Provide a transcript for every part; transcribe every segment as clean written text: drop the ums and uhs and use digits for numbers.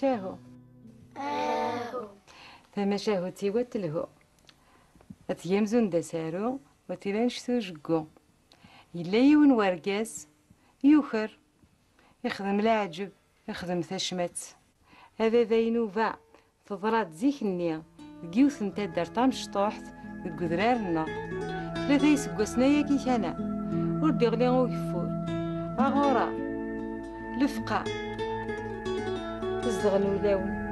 تماشاهو تماشاهو تيوا تلهو أتيامزون داسارو وتيبانش توجقو يلا يون ورقاس يوخر يخدم العجب يخدم تشمت هذا ذاينوفا تضرات زيك النية دقيوث نتا دار مشطوحت دق درارنا ثلاثة يسقوسنا ياكي كان ودي غلي ويفور أغورا لفقا تزغنو لون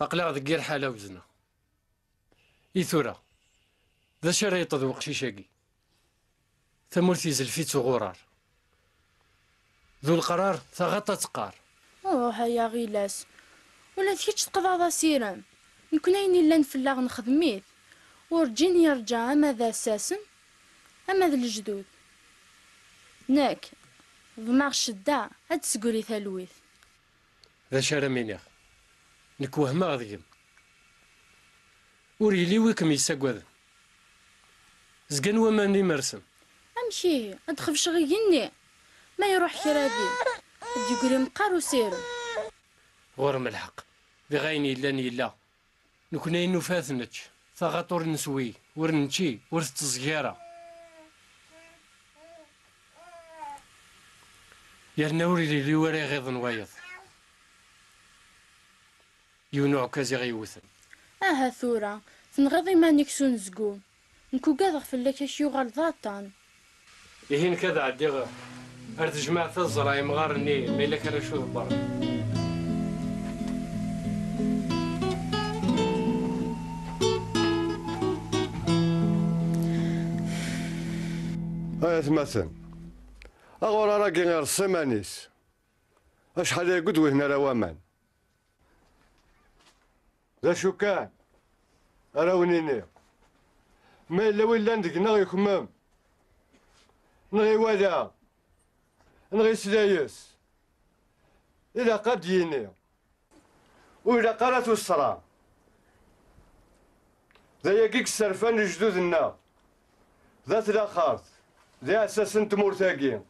أقلع ذكي الحالة وزنا إيثورا ذا شريط ذو قشيشاقي ثمرتي زلفيت غرار ذو القرار ثغطى تقار اوه يا غيلاس ولا تكيتش تقضى سيرام يكون عين الا نفلاغ نخدميت ورجين يرجع اما ذا اساسا اما ذا الجدود ناك ضماغ الشدة هاد تسقولي ثالويث ذا شارمينيغ نك وهما غضيم وريلي ويكم يساقوذ زقان وماني مرسم امشي ادخل غيني ما يروح كرادي ادي يقولي مقار وسيرم غورم الحق بغايني لاني لا نكون نو فاثنتش ثغاطور نسوي ورنتشي ورث تزيارة يرنا وريلي لي وري غيظ نوايض يونو عكازي غيوثن ثورة تنغضي ما نكسون زقون نكو قاضغ فلاك اش يغال ضاطان يهين كذا عدي أرد جماعة الزراي مغارني ما إلا كان شو البر مثلا أغور راكي غير السمانيس أشحال يقود وهنا روامان ذا شو كان أراونيني ما إلا وين عندك نغي خمام نغي ولا نغي سلايس إذا قد يني وإذا قالت الصرا ذا يقيك السرفان جدودنا ذات الأخارت ذا أساس تمورتاقين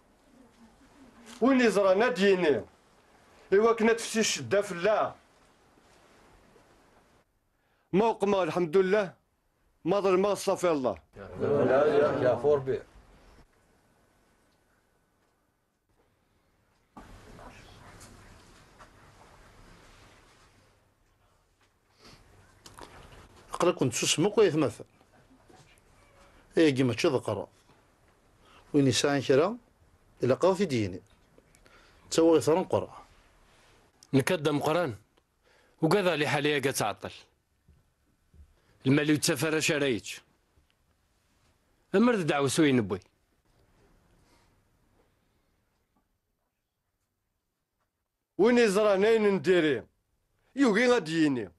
وين يزرى ناديني إوا كنا تفسي الشدة في الله موقما الحمد لله ما ضل ما صافي الله يا فوربي أقرأ كنت تسمك ويتمثل هي كيما تشذقرا وين يسعى كرا إلا قافي ديني تسوي ثرن قرا نكدم قران وكذا لي حاليا كتعطل المال يتسافر شرايتش أمر دعوة سوي نبوي وين يزرى ناين نديري يوغي غادي يني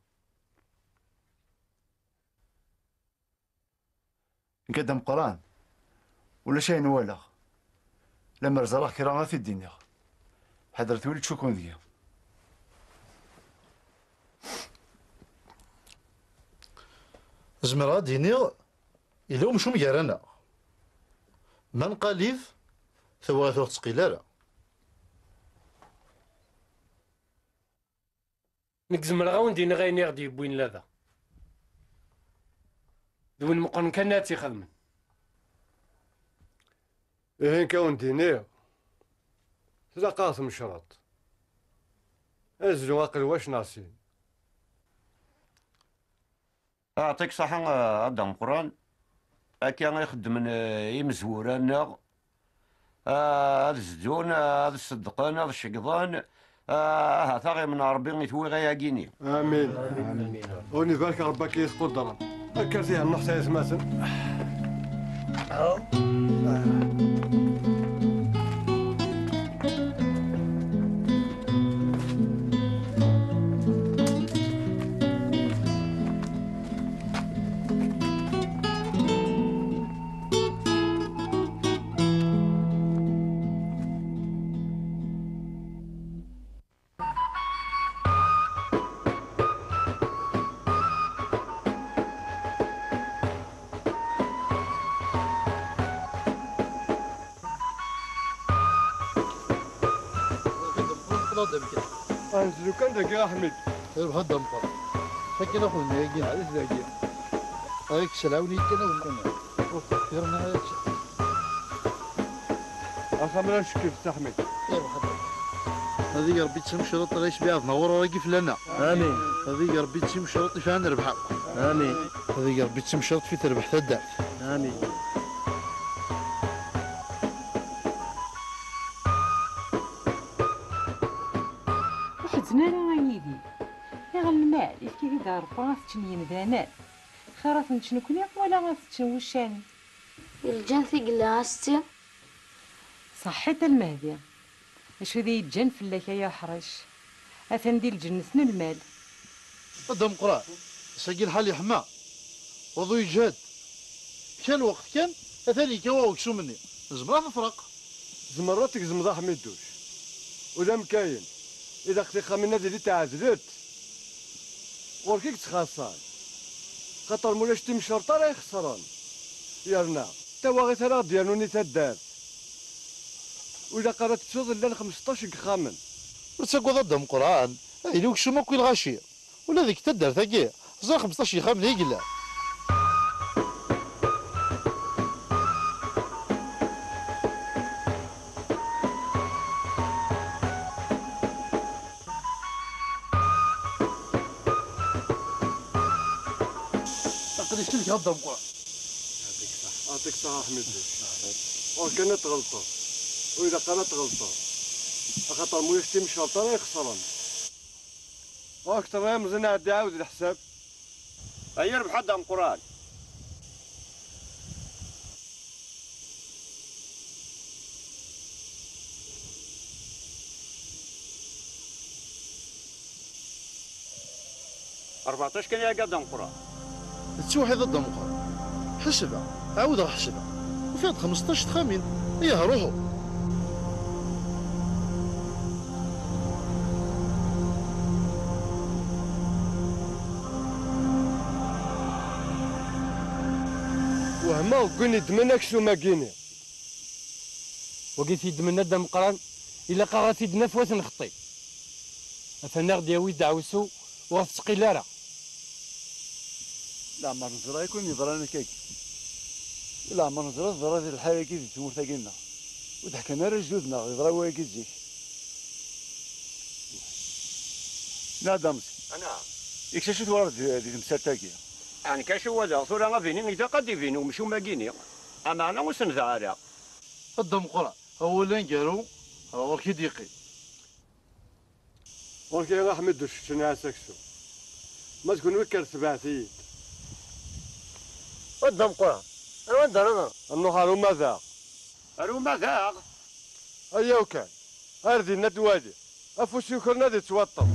نقدم قران ولا شي نوالا لما رزاق كرا في الدنيا حضرت ولي تشوكون ذي زمرا ديني إلا ومشو ميارانا من قاليف ثواثو تسقيلارا نكزم الغاون دينا غايني غادي يبوين لاذا دون مقن كاناتي خدمن إيه كون ديني لا قاسم شرط ازلو عقل واش ناسين أعطيك صحة هذا القرآن أكي يخدم يمزوران هذا الزدون هذا الصدقان هذا الشقضان هذا غير من ربي يتوي غياقيني آمين وني بالك ربك يقدر هكا فيها النحس يسماتن انزلو كان داك يا احمد غير هذا مقر فكنا خونا يجينا علاش داكي هايك سلاوني كنا وكنا يرنا هايك اخا نشكي في احمد هذه يا ربي تسم شرط ليش بيض نور راقي لنا امين. هذه يا ربي تسم شرط فيها نربح امين. هذه يا ربي تسم شرط في تربح تدعف امين. واحد زمان غايدي يا غالمال كيف دار باس تشنين بنات خرات نتشنكني ولا غاتشن وشاني الجن في قلاستي صحيت المهدي اشو ذي يتجن فلاك يا حرش اثندي الجنسن المال قدام قران ساقي الحال يحمى وضو يجهد كان وقت كان اثاني كوا وكسو مني زمرا تفرق زمراتك زمضا حميدوش ولا مكاين اذا اختي خامنا ديالي تعزلت وركيك تخاصان خاطر مولاش تيم شرطه راه يخسران يرنا تا واغي راه ديالوني تدار وإلا قرات تشوض لا 15 خامن وتساقو قدام قران هذه وكسو ماكو الغاشيه ولا ذيك تدار ثاقيه زار 15 خامن هي قلا يشترك هذا مقع يعطيك الصحة حميد وكانت غلطة وإذا كانت غلطة خاطر مولاش تيم شرطة راه يخسران وأكثر راه مزن عاد يعاود الحساب يربح هذا القرآن أربعتاش كان يا قدام القرآن تسوحي ضد مقر حسبها عاود حسبها وفيها 15 تخامين اياها روحو وهما وكون يدمنك شو ما كيني وقيت يدمنا دم قران الا قاغات يدنا فواس نخطي اثنا غدي يوي دعوسو وغتسقي لارا لا ما نزرا يكون يضرنا كيك لا ما نزرا ضرا ذي الحاجه كيف تمور تاقينا وضحكنا رجلودنا يضرا واكي زيك لا دامس أنا يكشفت ورد ذي مساتاكي يعني كاشو هذا ثورة ما فيني إذا قد يفيني ومشو ما جيني أما أنا وسن ذارع قدام قرا اولا قالوا وركي ديقي ولكن يا أحمد شنو عساك شو ما تكون وكر سبعتي قدام قران انا وين درنا النهار وماذا أرو ما ذاق هيا وكان هاردي ندوادي افوس يكرنا دي توطم.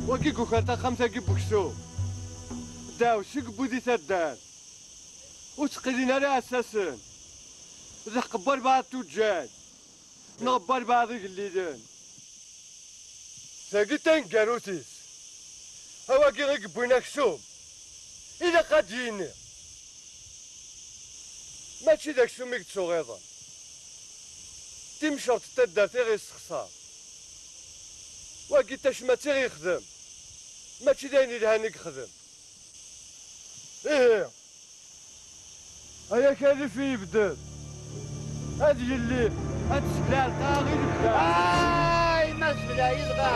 وكيكو كانت خمسة كيب بكسو داو شك بودي تدان وتقلينا على اساسا ذا قبر بعض توجاج نغبر بعض الليدان ساقي تنقاروتيس هواكي غير بوينا كسوم إلا قاديني ماشي داك سوميك تسوغيضا تمشرط تدار غير السخسار واكي تشماتي غير يخدم ماشي دايني لهانيك خدم ايه هيا كان في بدل هادي اللي هاد السبلال طاغي البدا اي ما سبلا يلقى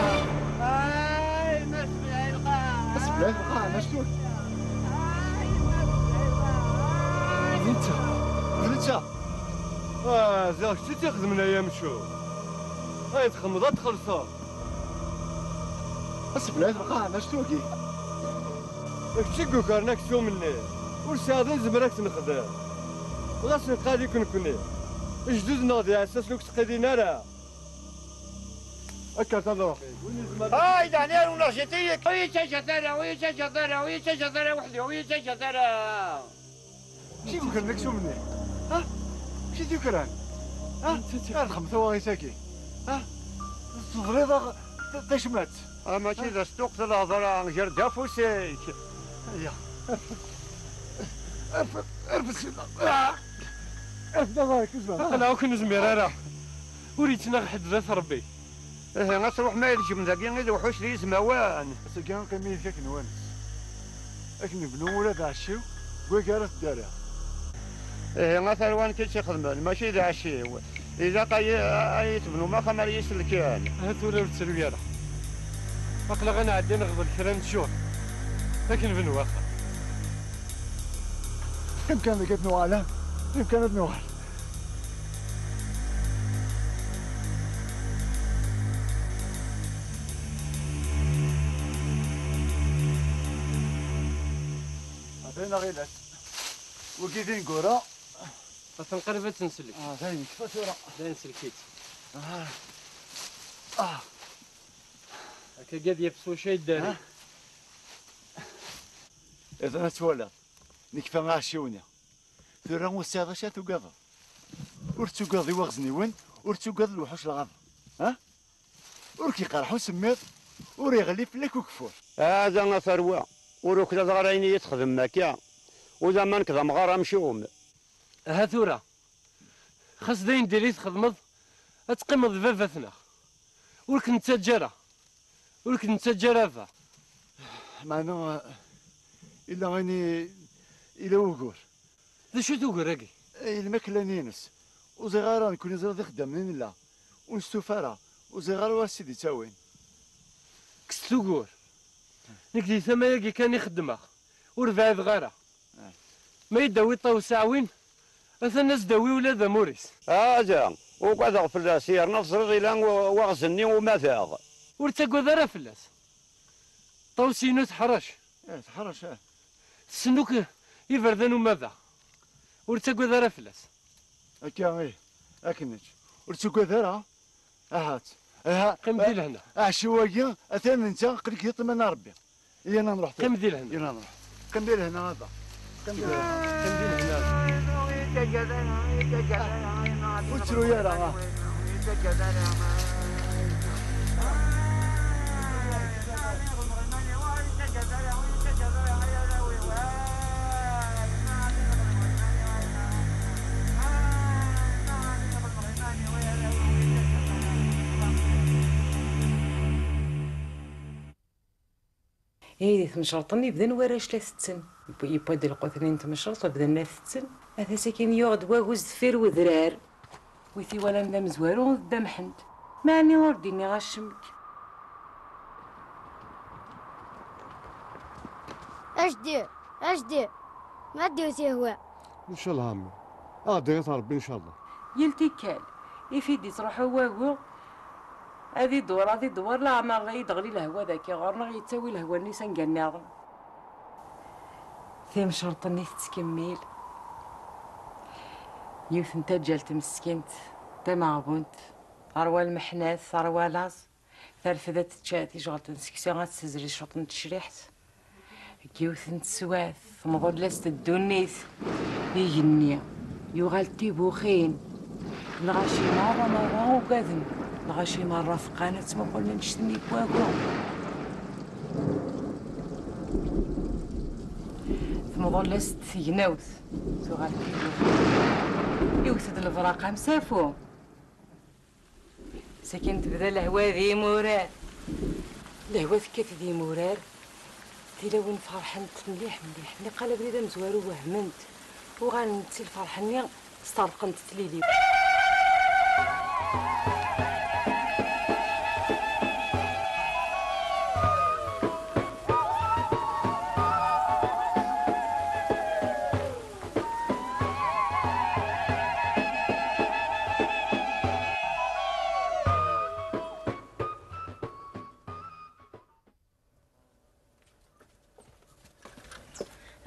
اي ما سبلا يلقى سبلا يلقى انا شنو انت زاك شتي تخدم ليا مشو هاي تخمضات خلصات سبلا يلقى انا شنو كي اكتشكو كارناك شو مني ورسادين زمرك نخدم غاس نقالي كنكوني جدود ناضي على اساس لوك تقدينا راه هكا تضرب هاي دعني ونرجتيك وي شجره وي شجره وي شجره وحدي وي شجره شي يمكن لك شو مني ها شي تيكران ها الخمسة وغي ساكي ها الصفريضة تشمت ماشي ذا ستوقت الهضره غير دافوسيك هيا ارفس ارفد غايك اسمع انا كون زميرة وريتنا حد ذات ربي ايه غتروح ما يلجي من ذاك غير وحوش لي زموان سكان كمية كاك نوانس اكن بنو ولاد عشيو بوي كارت دارها ايه غتروان كلشي خدمان ماشي ذا عشيو اذا قايت بنو ما خمر يسلكان هات ولا التربية عقلا غنعدي نغضب كرا نشوف لكن بن واخا كم كان لقيت نوالا كم كانت نوال عطينا غيلات وكيفين كورا تنقرب تنسلك ثاني كيف صورة لا نسلكيت هكا قاد يفسو شي داري إذا نتولى نكفى مع شيونيا ثورة موسيقى شا تقاضى ورتقاضي وغزني وين ورتقاضي الوحوش الغض ها وركي قرحو سميت وريغلي فلك وكفور هذا ثروه وروك ذا غريني يتخدم ماكيا وذا ما نكذا مغارة مشوم ها ثورة خاص داين ديري تخدمض تقيمض باباتنا ولك نتاجرة ولك نتاجرة فا معنا إلا غني إلا وقور ذا شو تقول راكي الماكلة نينس وزغارة نكون زرد خدامين لا ونستوفارة وزغارة واسيدي تاوين كستوغور نكدي ثما ياكي كان يخدمها ورفع غارة ما يداوي طاو ساعوين اثا الناس داوي ولا ذا موريس هذا وقعد غفل سير نفس رغيلا وغزني وماذا ورتاقو ذا فلاس طاو سينو تحرش تحرش سنوك يفردن وماذا ورتاقو ذا فلاس هكا ايه اكنج ورتسوكو ذرا اهات قم دي لهنا. شويه اثنين انت قلك يطمن ربي. يلا نروح. قم دي لهنا. يلا نروح. قم دي لهنا هذا. قم دي لهنا. وترو يا راه. هيدي تمشرطني بدا نوراش 3 سن يبا دير القوثنين تمشرط بدا ناس سن هذا ساكن يقعد واغوز دفير وذرار ويثي ولا مدا مزوارو دا محند معني ورديني غاشمك. اش دير ما دير هو ان شاء الله عمي ديت ربي ان شاء الله. يلتكال يفيدي تروحو واغو هذه دور لا عمر يدغلي الهوا ذاك غارنا غيتساوي الهوا النيسان قناض ثيم شرطني تتكمل يوث نتا جالت مسكينت تا معبونت اروى المحناث اروى لاز ثالثة تشاتي شغل تنسكسي غاتسزري شغل نتشريحت كيوث نتسواث مغور لاست الدونيث يجني يغالتي بوخين الغاشي مرة وقاذن الغاشي مرة فقانة ما قلنا نشتني بواكو ثمضون لاست يناوث سوغالتي بوخين يوثد الفراقة مسافو ساكن تبدا الهوا ذي مرار الهوا كيف ذي مرار تيلاون فرحنت مليح اللي قال بريده مزوارو وهمنت وغنتي الفرحني استرقنت تليلي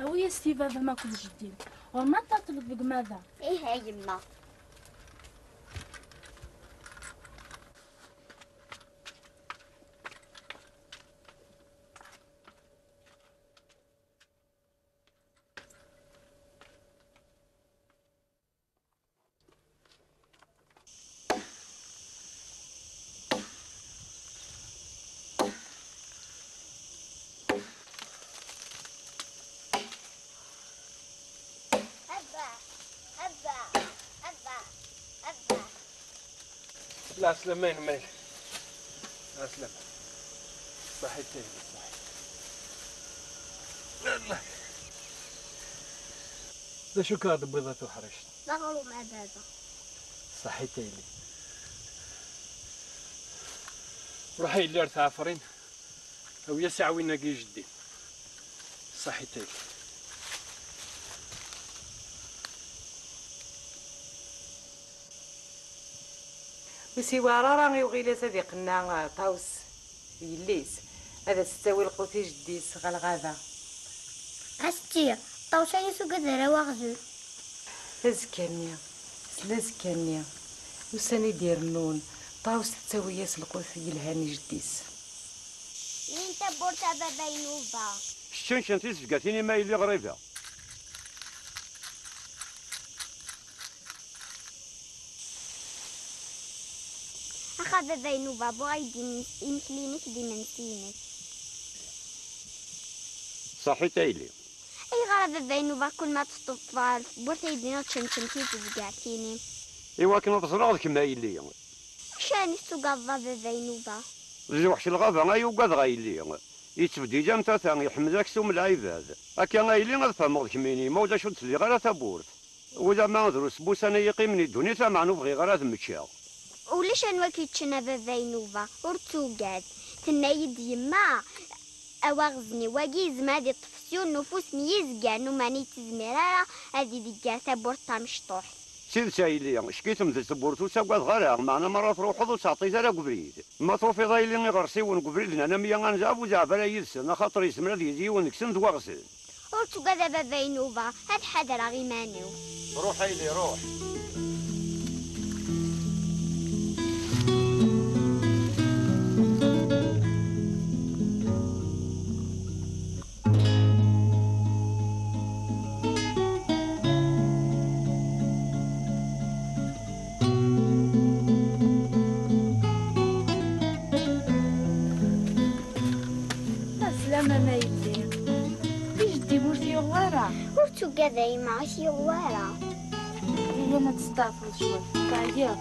هويا ستي بابا ماكل جديد وما تطلب بك ماذا؟ ايه يا يما لا سلامين مالك لا سلام صحيتين صحيح لا لا شو كاد بيضة وحرشت لا غلو مع بابا صحيتين روحي اللي ارتعفرين او يسع وين نقي جدي صحيتين وسيوارا راه يوغيلاس هذي قلنا طاوس يليس هذا تستوي القوتي جديس غالغادا أستي طوشا يسوق ذرا واغزل زكانيا زكانيا وساني دير نون طاوس تساوي ياس القوتي الهاني جديس انت بورتا بابا ينوبا شنتي سقاتيني ما يلي غريبه أخا بابا ينوبا بغا يمثلينك ديما نسينك صحي تايلي اي غرا بابا ينوبا كل ما تطفال بورتا يدينا تشمشمتي تزقعتيني ايوا كي نتصرغ كما يلي شاني السوق بابا ينوبا الجوحش الغابه غايوقاد غايلي يتبدي جامتا ثاني يحمزك سوم العباد هكا غايلي غتفهمو كميني ما ولا شو تسلي غير تابورت ولا ما دروس بوسانه يقيمني الدنيا تا ما نبغي غير تمشى ولاش انوا كيتشنا بابا ينوبا ورتوقاد تنايد يما اواغزني واقي زمادي طفسيون نفوس ميزكا نو ماني تزميرا هادي ديكاتا بورتا مشطوح سيد سايلي شكيت مدت بورتو ساقات غير معنا مرة تروح وضو تعطي تالا قبريد ما تروفي ضايلين غرسي ونقبريد انا ميا غنجاب وزعبلا يلسن خاطر يسمر يجي ونكسن دواغسن ورتوقاد بابا ينوبا هاد حدا راه غيمانيو روح هايلي روح ورتو كذا ما عاش يوارا إلا ما تستعفض شوي تعيا.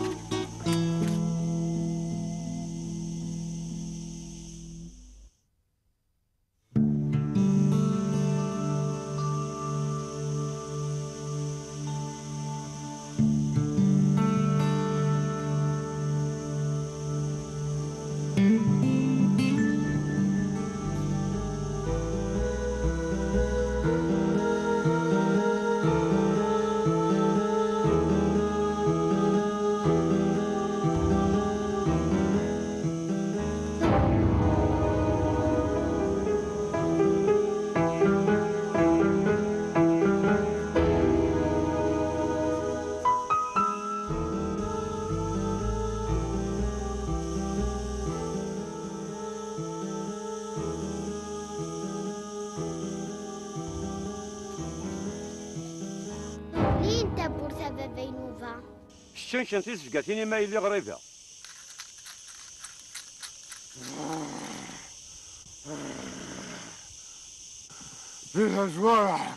لين تبور سبب بينوفا الشنشن تيزفقاتيني ما يلي غريبة. فيها زوارع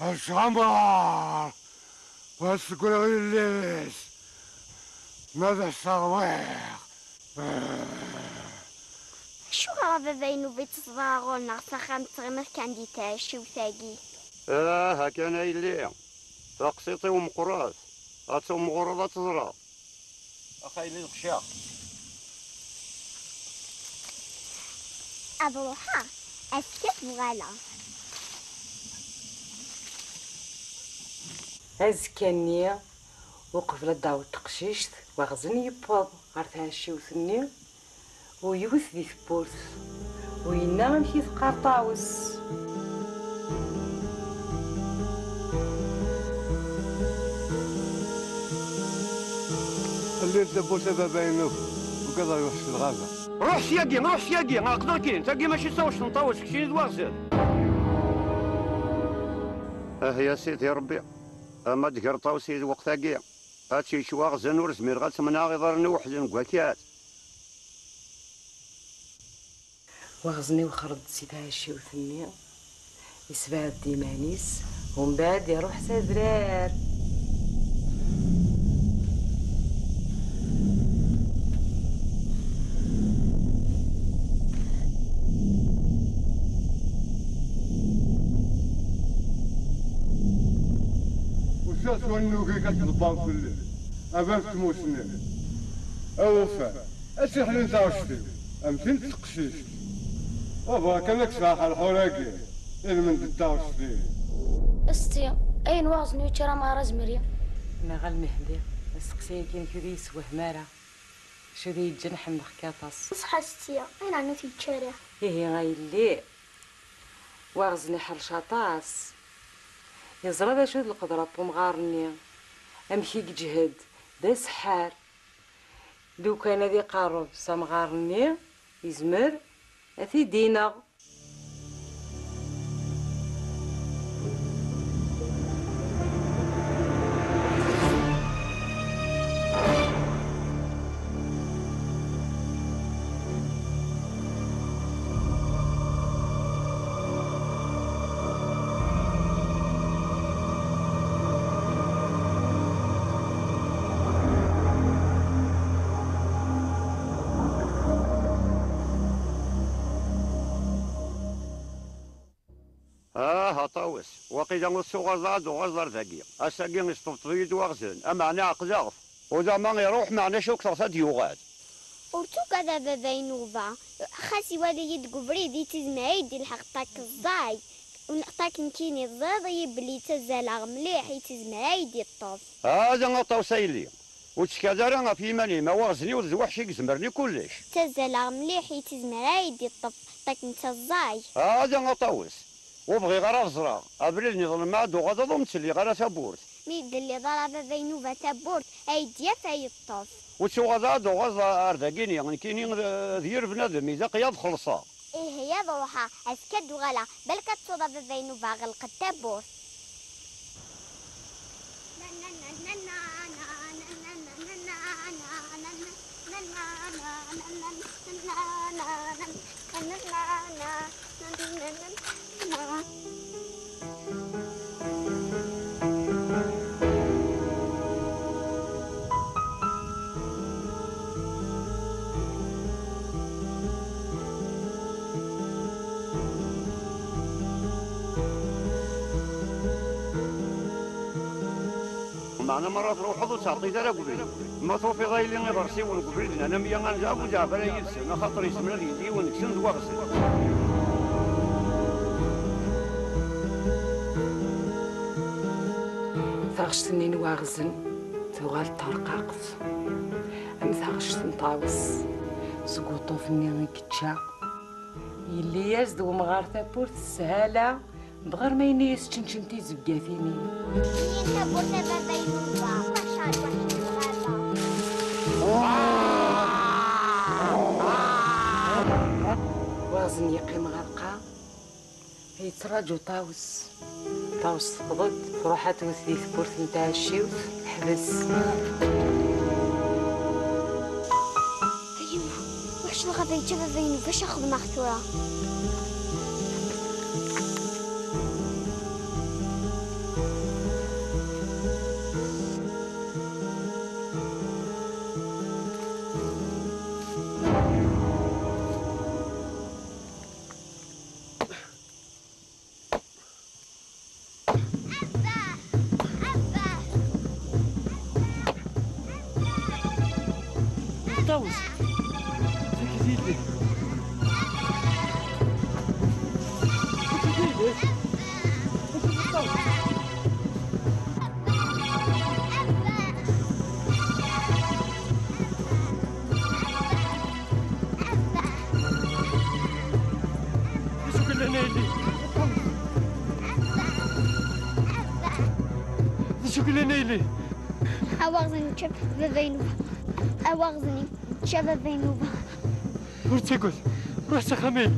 الشمبر والسكوليليس ماذا الصغير. شو غرابة بينوفا تصغرون سخان تغمس كان دي تاشي وثاقي. هكا انا يلي تقسيطي ومقراث هاتو مغرضة تزرع اخايلي الغشاء. أبروحا أسكت مغالا أزكانية وقفلة داو تقشيشت وغزن يبوض غارتها الشيوثني ويوث دي ثبورت وينام في قرطاوس. اللي تبو سبب بينوف وكذا يوحش في الغابة. روح سياقي روح سياقي نقدر كاين تاقي ماشي ساوش نطاوس كشيني دوازل. يا سيدي ربي اما تقرطاو سيدي وقتها كيا هاتشي شواغ زنور زمير غاتمنى غيضرني وحد نكواكيات وغزني وخرج سيدها الشيوثني يسبع ديمانيس ومن بعد يروح سادرار. وشاس ونوكي كتضبان في الليل أبان تموسني أوفا أسحلين تاوشتي أمتين تقشيشت وابا كانك ساحة الحوراكي إذا من تاوشتي استي أين وغزني وترى ما رزمريا. أنا غالمهدي السقسية كاين كذي يسوى همارة شو ذي الجنح من خكاطاس. صحة ستي أين عنو تيتشارع. إيه غايلي وغزني حرشاطاس يزرى ذا شو القدرة بومغارني أمشي جهد ذا سحار لو كان ذي قارب سامغارني يزمر أثي دينا. هطاوس وقيلا نصو غزاد وغزر ذاكيا اساكي نستطفيد وغزن اما انا عقزاغف وذا ما يروح معنا شو كثر ديوغات. ورتو كذا ببينوفا خاسي والي يدقو بريدي تزمعيد الحق طاك الزاي ونقطاك نكيني الزاضي بلي تزالغ مليح يتزمعيد الطوف. هذا غطاوس ايلي وتشكادر في مالي ما وغزني وذوحشي يزمرني كلش. تزالغ مليح يتزمعيد الطوف طاك نتزاي. هذا غطاوس وبغي غير زرا ابريل نظلم ما دو غدا ضمت اللي غير تابورت ميد اللي ضرب بينوفا تابورت ايديا في الطوف وتشو غدا دو غدا ارداكيني يعني كايني دير بنادم اذا قياد خلصا. ايه هي ضوحه اسكد وغلا بل كتصوض بينوفا غلق التابورت. معنا مرة تروحض وتعطي ترى قبل ما توفي غايلين غرسي ونقبل أنا ميا غنجاب وجاب لا يلسن خاطر يسمى لي ونكسن وغسل ثاغشتني نواغزن ثوغال طرقاقت أم ثاغشت نطاوس سقوطو فني غنكتشا يلي يزد ومغار ثابورت السهالة بغير ما ينيس تشنشنتي زبقاثيني وازن يقيم غرقا يتراجو طاوس تفضل تروح توثي ثبورت نتاع الشيوخ حبس أيوة واش الغدا يتبع بينو باش ياخذ مغتورة طاوس زيك زيد شكرا نيلي أواغزني تشبه بينو أواغزني تشبه بينو ورتقول روح سخمي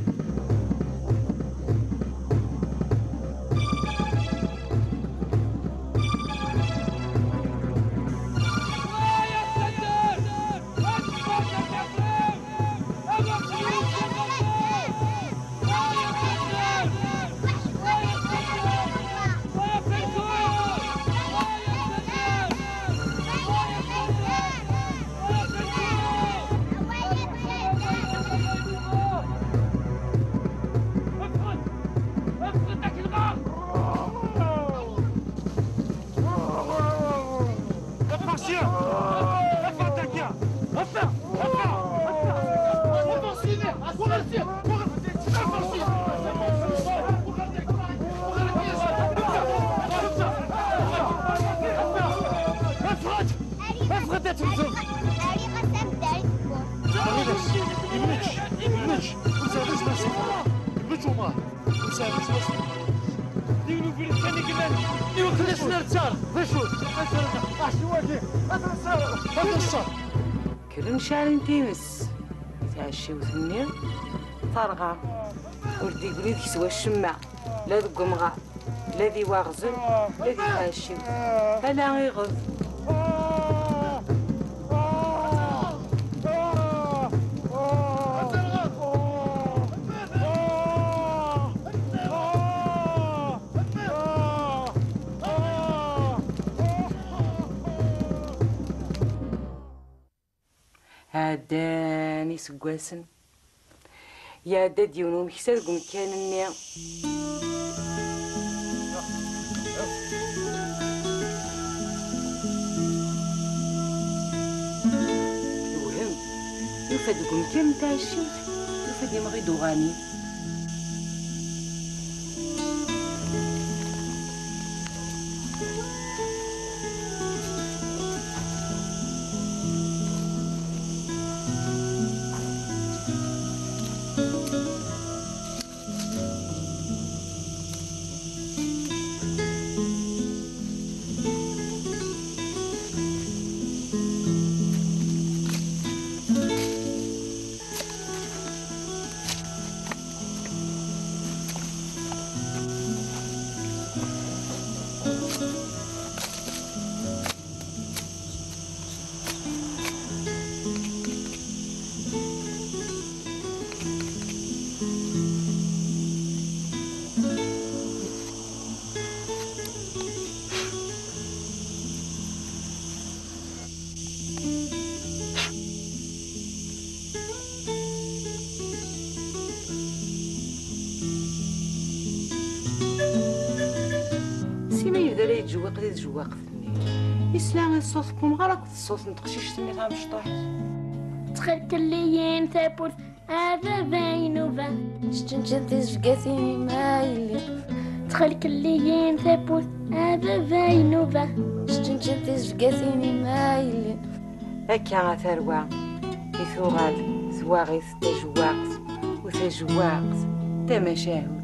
كلن شارين تيمس يتعشي وثني طرغا ولدي يقولي ذيك سوا الشمع لا ذي قمغا لا ذي واغزن لا ذي تعشي فلا غيغض هاداني سقواسن يا داد يونو مكسر مكان النيا الوهم يفاد مكان نتاع الشمس يفاد يمغي دوغاني سيما يبدا لا يتجوق لا يتجوق ثني يسلا الصوتكم غير هاك الصوت نتقشيش تمي غا مشطوحت. تخلك اللي ثابوت هذا باين وبان شتنشد زفقاتيني مايلي. تخلك اللي ثابوت هذا باين وبان شتنشد زفقاتيني مايلي. هكا ثروة يثوغال ثواغيث تجواقت وتجواقت تمشاهو